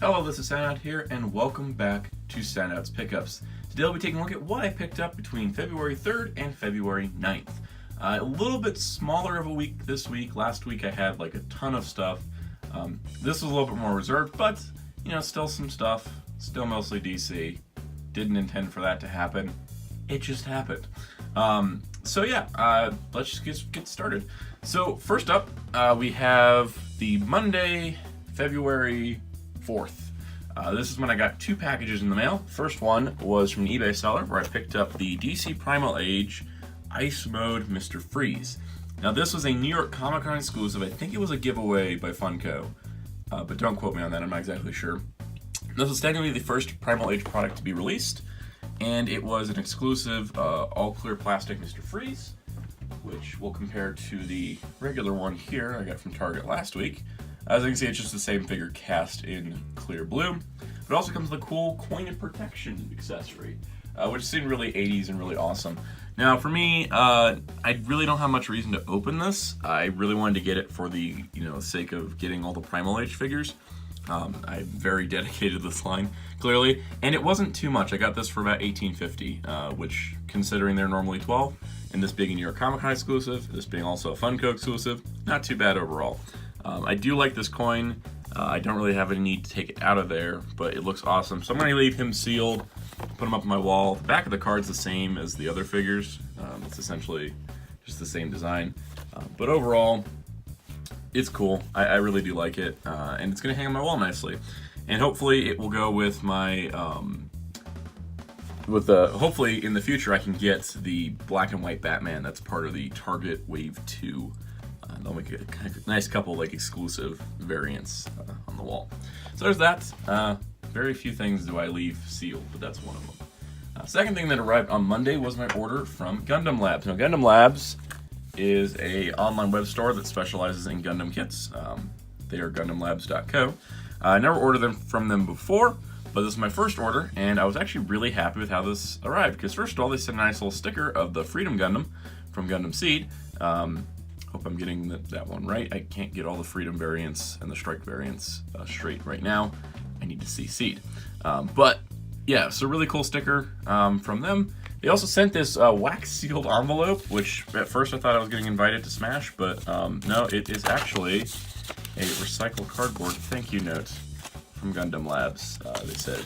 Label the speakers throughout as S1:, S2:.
S1: Hello, this is Soundout here, and welcome back to Soundout's Pickups. Today I'll be taking a look at what I picked up between February 3rd and February 9th. A little bit smaller of a week this week. Last week I had like a ton of stuff. This was a little bit more reserved, but you know, still some stuff. Still mostly DC. Didn't intend for that to happen. It just happened. So yeah, let's just get started. So first up, we have the Monday, February 4th. This is when I got two packages in the mail. First one was from an eBay seller where I picked up the DC Primal Age Ice Mode Mr. Freeze. Now this was a New York Comic Con exclusive. I think it was a giveaway by Funko, but don't quote me on that, I'm not exactly sure. This was technically the first Primal Age product to be released, and it was an exclusive all clear plastic Mr. Freeze, which we'll compare to the regular one here I got from Target last week. As you can see, it's just the same figure cast in clear blue. But it also comes with a cool coin and protection accessory, which seemed really 80s and really awesome. Now for me, I really don't have much reason to open this. I really wanted to get it for the sake of getting all the Primal Age figures. I'm very dedicated to this line, clearly, and it wasn't too much. I got this for about $18.50, which, considering they're normally $12, and this being a New York Comic Con exclusive, this being also a Funko exclusive, not too bad overall. I do like this coin. I don't really have any need to take it out of there, but it looks awesome. So I'm going to leave him sealed, put him up on my wall. The back of the card's the same as the other figures. It's essentially just the same design. But overall, it's cool. I really do like it, and it's going to hang on my wall nicely. And hopefully it will go with my, hopefully in the future I can get the black and white Batman that's part of the Target Wave 2. They'll make a nice couple like exclusive variants on the wall. So there's that. Very few things do I leave sealed, but that's one of them. Second thing that arrived on Monday was my order from Gundam Labs. Now Gundam Labs is a online web store that specializes in Gundam kits. They are GundamLabs.co. I never ordered from them before, but this is my first order, and I was actually really happy with how this arrived. Because first of all, they sent a nice little sticker of the Freedom Gundam from Gundam Seed. Hope I'm getting that one right. I can't get all the Freedom variants and the Strike variants straight right now. I need to see Seed. But yeah, so really cool sticker from them. They also sent this wax sealed envelope, which at first I thought I was getting invited to smash, but no, it is actually a recycled cardboard thank you note from Gundam Labs. They said,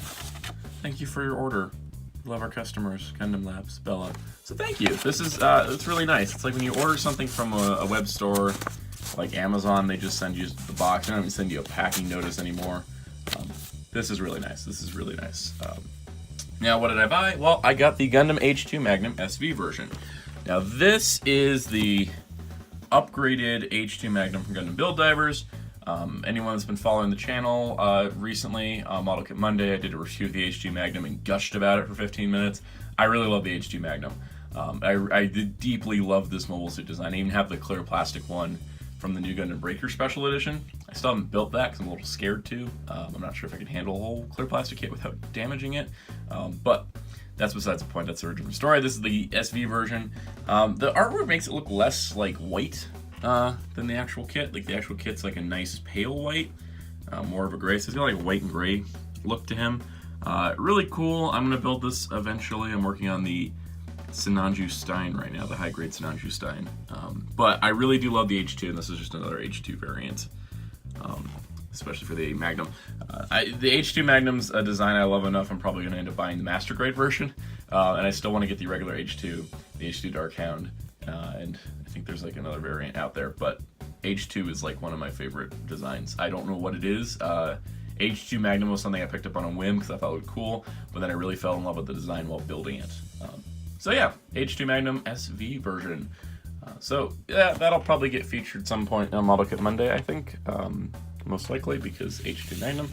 S1: "Thank you for your order. Love our customers, Gundam Labs, Bella." So thank you. This is it's really nice. It's like when you order something from a web store like Amazon, they just send you the box. They don't even send you a packing notice anymore. This is really nice. This is really nice. Now, what did I buy? Well, I got the Gundam H2 Magnum SV version. Now, this is the upgraded H2 Magnum from Gundam Build Divers. Anyone that's been following the channel recently, Model Kit Monday, I did a review of the H2 Magnum and gushed about it for 15 minutes. I really love the H2 Magnum. I did deeply love this mobile suit design. I even have the clear plastic one from the new Gundam Breaker Special Edition. I still haven't built that because I'm a little scared to. I'm not sure if I can handle a whole clear plastic kit without damaging it, but that's besides the point. That's the original story. This is the SV version. The artwork makes it look less like white than the actual kit. Like the actual kit's like a nice pale white, more of a gray. So it's got like a white and gray look to him. Really cool. I'm gonna build this eventually. I'm working on the Sinanju Stein right now, the high grade Sinanju Stein. But I really do love the H2, and this is just another H2 variant, especially for the Magnum. The H2 Magnum's a design I love enough. I'm probably gonna end up buying the Master Grade version, and I still want to get the regular H2, the H2 Dark Hound, and I think there's like another variant out there, but H2 is like one of my favorite designs. I don't know what it is. H2 Magnum was something I picked up on a whim because I thought it looked cool, but then I really fell in love with the design while building it. So yeah, H2 Magnum SV version. So yeah, that'll probably get featured some point on Model Kit Monday, I think, most likely, because H2 Magnum.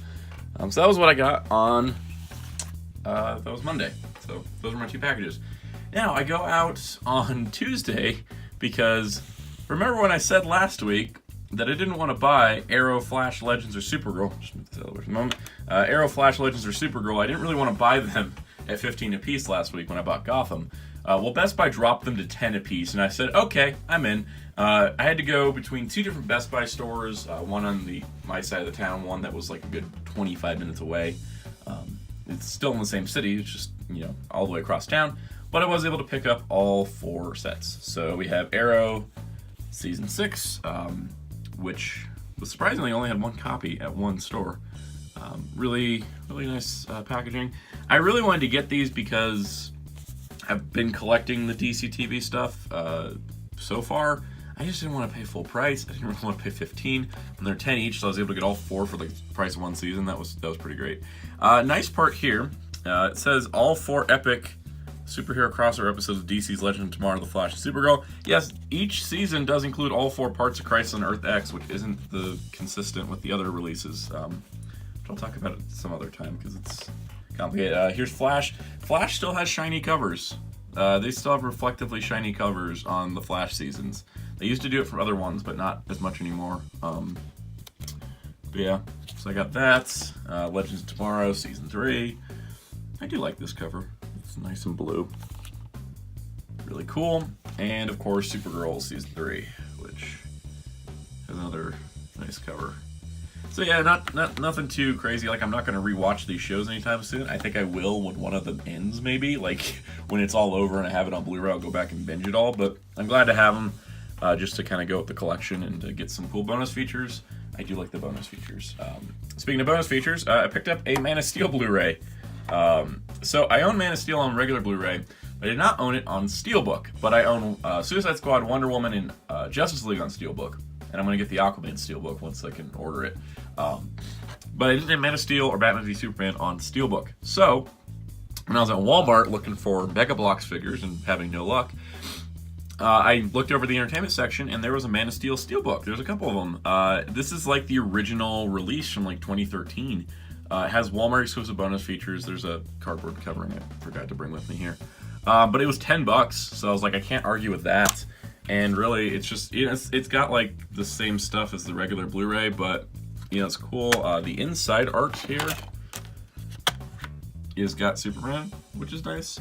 S1: So that was what I got on, that was Monday. So those are my two packages. Now I go out on Tuesday because remember when I said last week that I didn't want to buy Arrow, Flash, Legends, or Supergirl. Just move this over for a moment. Arrow, Flash, Legends, or Supergirl. I didn't really want to buy them at 15 a piece last week when I bought Gotham. Well, Best Buy dropped them to 10 a piece, and I said, okay, I'm in. I had to go between 2 different Best Buy stores, one on my side of the town, one that was like a good 25 minutes away. It's still in the same city, it's just, all the way across town. But I was able to pick up all 4 sets. So we have Arrow Season 6, which was surprisingly only had 1 copy at 1 store. Really nice packaging. I really wanted to get these because I've been collecting the DC TV stuff so far. I just didn't want to pay full price. I didn't really want to pay $15, and they're 10 each, so I was able to get all 4 for the price of 1 season. That was pretty great. Nice part here. It says all 4 epic superhero crossover episodes of DC's Legend of Tomorrow, The Flash, and Supergirl. Yes, each season does include all 4 parts of Crisis on Earth X, which isn't consistent with the other releases. Which I'll talk about it some other time because it's complicated. Here's Flash. Flash still has shiny covers. They still have reflectively shiny covers on the Flash seasons. They used to do it for other ones, but not as much anymore. But yeah, so I got that. Legends of Tomorrow, Season 3. I do like this cover. It's nice and blue. Really cool. And of course, Supergirl Season 3, which has another nice cover. So yeah, nothing too crazy. Like, I'm not going to rewatch these shows anytime soon. I think I will when one of them ends, maybe. Like, when it's all over and I have it on Blu-ray, I'll go back and binge it all. But I'm glad to have them just to kind of go with the collection and to get some cool bonus features. I do like the bonus features. Speaking of bonus features, I picked up a Man of Steel Blu-ray. So I own Man of Steel on regular Blu-ray. I did not own it on Steelbook, but I own Suicide Squad, Wonder Woman, and Justice League on Steelbook. And I'm going to get the Aquaman Steelbook once I can order it. But I didn't have Man of Steel or Batman v Superman on Steelbook. So, when I was at Walmart looking for Mega Bloks figures and having no luck, I looked over the entertainment section and there was a Man of Steel Steelbook. There's a couple of them. This is like the original release from like 2013. It has Walmart exclusive bonus features. There's a cardboard covering I forgot to bring with me here. But it was $10, so I was like, I can't argue with that. And really, it's just, it's got like the same stuff as the regular Blu-ray, but it's cool. The inside art here is got Superman, which is nice.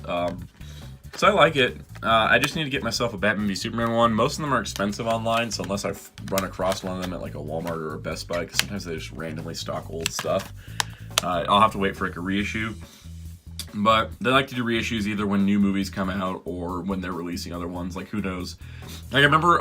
S1: So I like it. I just need to get myself a Batman v Superman one. Most of them are expensive online, so unless I run across one of them at like a Walmart or a Best Buy, because sometimes they just randomly stock old stuff, I'll have to wait for like a reissue. But they like to do reissues either when new movies come out or when they're releasing other ones. Like, who knows? Like, I remember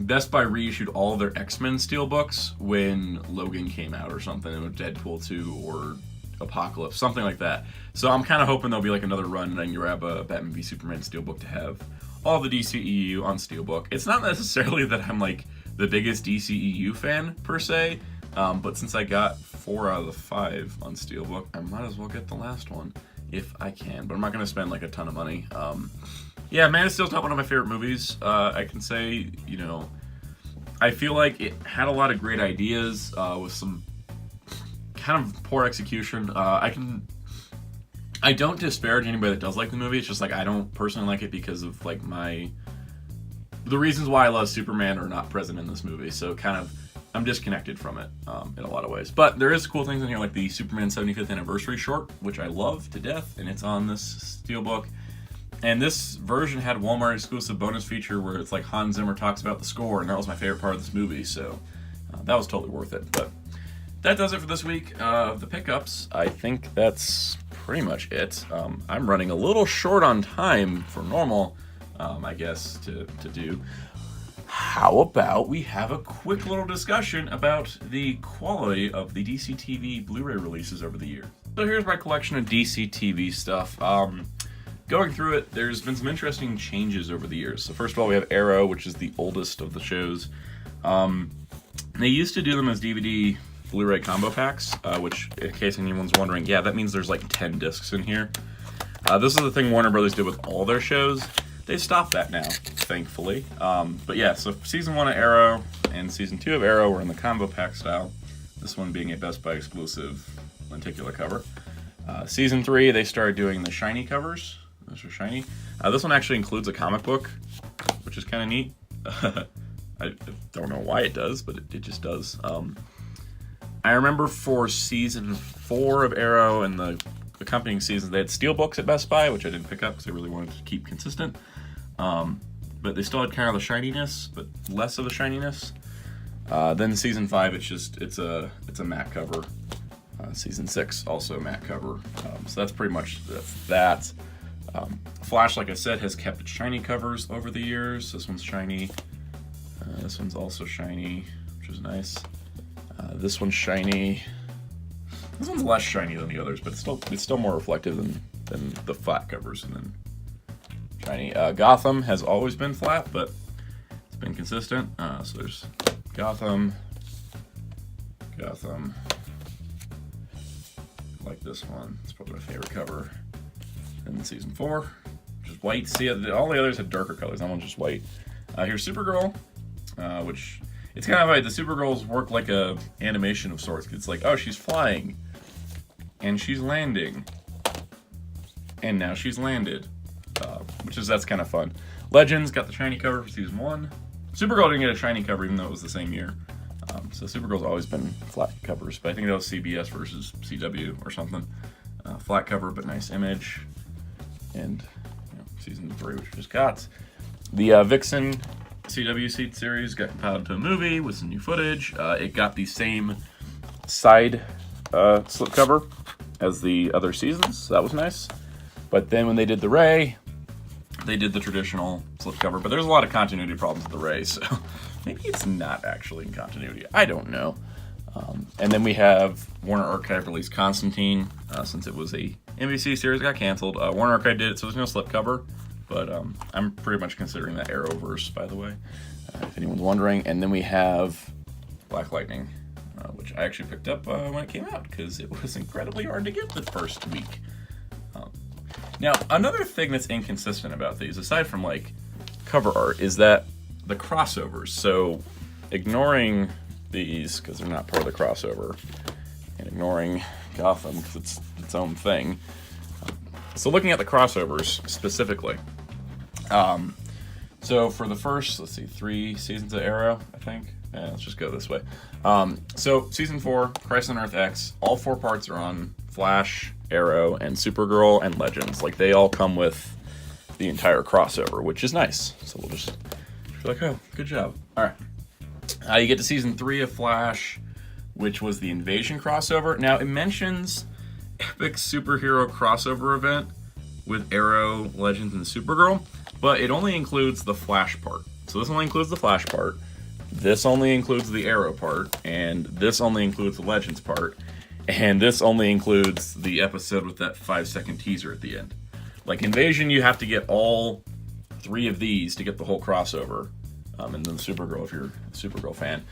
S1: Best Buy reissued all of their X-Men Steelbooks when Logan came out or something, or Deadpool 2 or Apocalypse, something like that. So I'm kind of hoping there'll be like another run and I can grab a Batman v Superman Steelbook to have all the DCEU on Steelbook. It's not necessarily that I'm like the biggest DCEU fan per se, but since I got 4 out of the 5 on Steelbook, I might as well get the last one if I can. But I'm not going to spend like a ton of money. Yeah, Man of Steel's not one of my favorite movies. I can say, I feel like it had a lot of great ideas with some kind of poor execution. I don't disparage anybody that does like the movie. It's just like I don't personally like it because of like the reasons why I love Superman are not present in this movie. So kind of I'm disconnected from it in a lot of ways. But there is cool things in here like the Superman 75th anniversary short, which I love to death, and it's on this Steelbook. And this version had Walmart exclusive bonus feature where it's like Hans Zimmer talks about the score, and that was my favorite part of this movie. So that was totally worth it. But that does it for this week of the pickups. I think that's pretty much it. I'm running a little short on time for normal, I guess, to do. How about we have a quick little discussion about the quality of the DC TV Blu-ray releases over the year. So here's my collection of DC TV stuff. Going through it, there's been some interesting changes over the years. So first of all, we have Arrow, which is the oldest of the shows. They used to do them as DVD Blu-ray combo packs, which, in case anyone's wondering, yeah, that means there's like 10 discs in here. This is the thing Warner Brothers did with all their shows. They've stopped that now, thankfully. But yeah, so Season 1 of Arrow and Season 2 of Arrow were in the combo pack style. This one being a Best Buy exclusive lenticular cover. Season 3, they started doing the shiny covers. Those are shiny. This one actually includes a comic book, which is kind of neat. I don't know why it does, but it just does. I remember for Season 4 of Arrow and the accompanying seasons, they had Steelbooks at Best Buy, which I didn't pick up because I really wanted to keep consistent. But they still had kind of the shininess, but less of the shininess. Then season 5, it's a matte cover. Season 6 also matte cover. So that's pretty much that. Flash, like I said, has kept its shiny covers over the years. This one's shiny. This one's also shiny, which is nice. This one's shiny. This one's less shiny than the others, but it's still more reflective than the flat covers. And then shiny. Gotham has always been flat, but it's been consistent. So there's Gotham. I like this one. It's probably my favorite cover. And then season 4, just white. See, all the others had darker colors. That one's just white. Here's Supergirl, which it's kind of like the Supergirls work like a animation of sorts. It's like, oh, she's flying, and she's landing, and now she's landed, that's kind of fun. Legends got the shiny cover for season 1. Supergirl didn't get a shiny cover even though it was the same year. So Supergirl's always been flat covers, but I think that was CBS versus CW or something. Flat cover, but nice image. And season 3, which we just got. The Vixen CW series got compiled into a movie with some new footage. It got the same side slipcover as the other seasons, so that was nice. But then when they did the Ray, they did the traditional slipcover. But there's a lot of continuity problems with the Ray, so maybe it's not actually in continuity. I don't know. And then we have Warner Archive released Constantine, since it was a NBC series, got canceled. Warner Archive did it, so there's no slipcover, but I'm pretty much considering that Arrowverse, by the way, if anyone's wondering. And then we have Black Lightning, which I actually picked up when it came out, because it was incredibly hard to get the first week. Now, another thing that's inconsistent about these, aside from, like, cover art, is that the crossovers. So, ignoring these, because they're not part of the crossover, and ignoring Gotham, because it's its own thing. So looking at the crossovers specifically, so for the first, 3 seasons of Arrow, I think. Yeah, let's just go this way. So season 4, Crisis on Earth X, all 4 parts are on Flash, Arrow, and Supergirl, and Legends. Like, they all come with the entire crossover, which is nice. So we'll just be like, oh, good job. All right. You get to season 3 of Flash, which was the Invasion crossover. Now, it mentions epic superhero crossover event with Arrow, Legends, and Supergirl, but it only includes the Flash part. So this only includes the Flash part, this only includes the Arrow part, and this only includes the Legends part, and this only includes the episode with that 5-second teaser at the end. Like, Invasion, you have to get all 3 of these to get the whole crossover. And then Supergirl, if you're a Supergirl fan.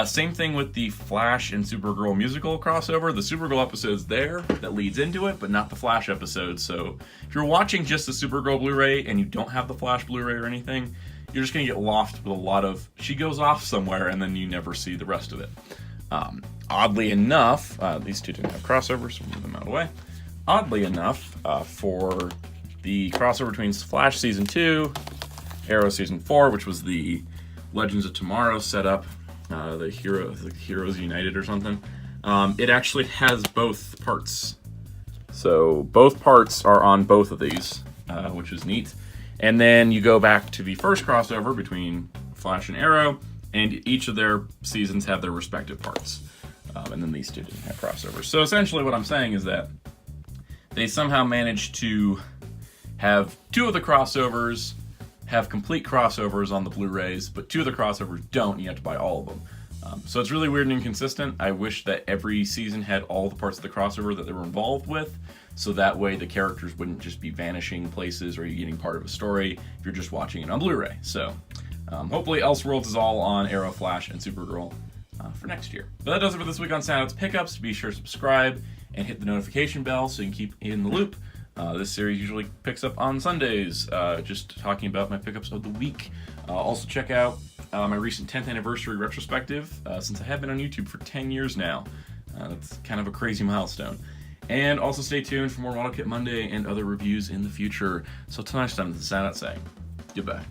S1: Same thing with the Flash and Supergirl musical crossover. The Supergirl episode's there that leads into it, but not the Flash episode. So if you're watching just the Supergirl Blu-ray and you don't have the Flash Blu-ray or anything, you're just going to get lost with a lot of, she goes off somewhere, and then you never see the rest of it. Oddly enough, these two didn't have crossovers, so we'll move them out of the way. Oddly enough, for the crossover between Flash Season 2, Arrow Season 4, which was the Legends of Tomorrow setup, the Heroes United or something, it actually has both parts. So both parts are on both of these, which is neat. And then you go back to the first crossover between Flash and Arrow, and each of their seasons have their respective parts. And then these two didn't have crossovers. So essentially what I'm saying is that they somehow managed to have 2 of the crossovers have complete crossovers on the Blu-rays, but 2 of the crossovers don't, and you have to buy all of them. So it's really weird and inconsistent. I wish that every season had all the parts of the crossover that they were involved with, so that way the characters wouldn't just be vanishing places or you getting part of a story if you're just watching it on Blu-ray. So hopefully Elseworlds is all on Arrow, Flash, and Supergirl for next year. But that does it for this week on Soundout's Pickups. Be sure to subscribe and hit the notification bell so you can keep in the loop. This series usually picks up on Sundays, just talking about my pickups of the week. Also check out my recent 10th anniversary retrospective, since I have been on YouTube for 10 years now. That's kind of a crazy milestone. And also stay tuned for more Model Kit Monday and other reviews in the future. So till next time, this is Soundout saying goodbye.